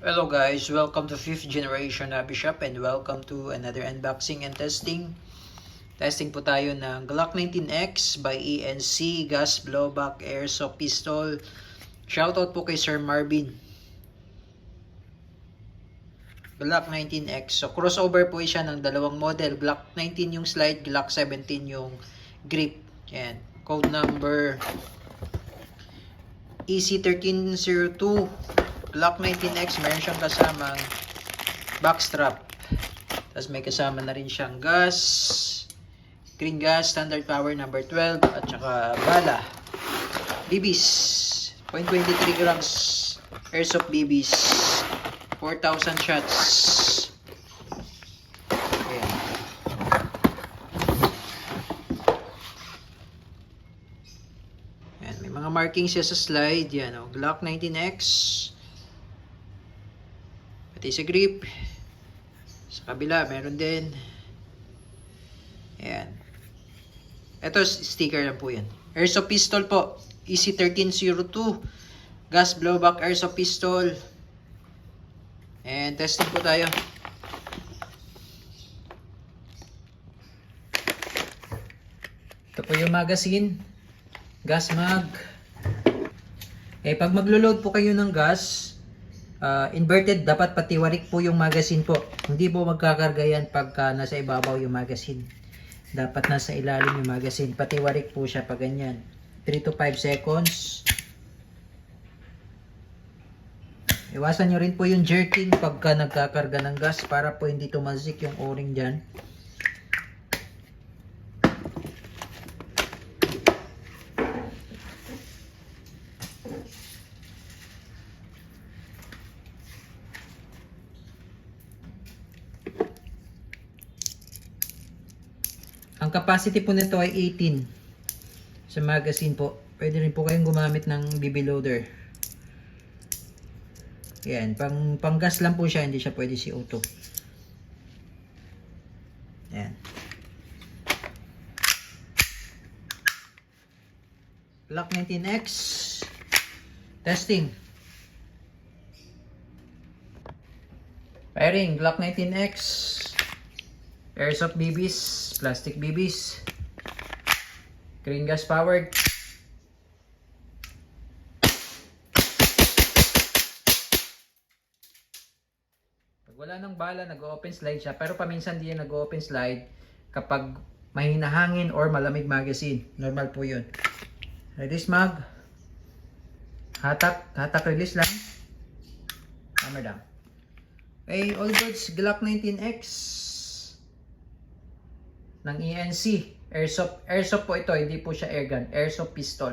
Hello guys, welcome to 5th generation Hobby Shop and welcome to another unboxing and testing. Testing po tayo ng Glock 19X by ENC Gas Blowback Airsoft Pistol. Shoutout po kay Sir Marvin. Glock 19X. So crossover po siya ng dalawang model. Glock 19 yung slide, Glock 17 yung grip. Yan. Code number EC1302. Glock 19X, meron siyang kasamang backstrap. Tapos may kasama na rin siyang gas, green gas, standard power number 12, at saka bala. BBs, 0.23 grams, airsoft BBs, 4,000 shots. Ayan. Ayan, may mga markings siya sa slide. Yan, oh, Glock 19X. Pati sa grip. Sa kabila, meron din. Ayan. Ito, sticker lang po yan. Airsoft pistol po. EC1302. Gas blowback airsoft pistol. And testing po tayo. Ito po yung magazine. Gas mag. Pag maglo-load po kayo ng gas, inverted, dapat patiwarik po yung magazine po. Hindi po magkakarga yan pagka nasa ibabaw yung magazine. Dapat nasa ilalim yung magazine. Patiwarik po siya pag ganyan. 3 to 5 seconds. Iwasan nyo rin po yung jerking pagka nagkakarga ng gas para po hindi tumalsik yung o-ring dyan. Ang capacity po nito ay 18 sa magazine po. Pwede rin po kayong gumamit ng BB loader. Yan, pang gas lang po siya, hindi siya pwede CO2. Yan. Glock 19X. Testing. Firing, Glock 19X. Airsoft BBs, plastic BBs, green gas powered. Pag wala ng bala, nag-open slide siya, pero paminsan di yan nag-open slide kapag may hinahangin or malamig magazine. Normal po yun. Release mag. Hatak release lang. Hammer down. Okay, all goods, Glock 19X ng ENC. Airsoft po ito, hindi po siya airgun. Airsoft pistol.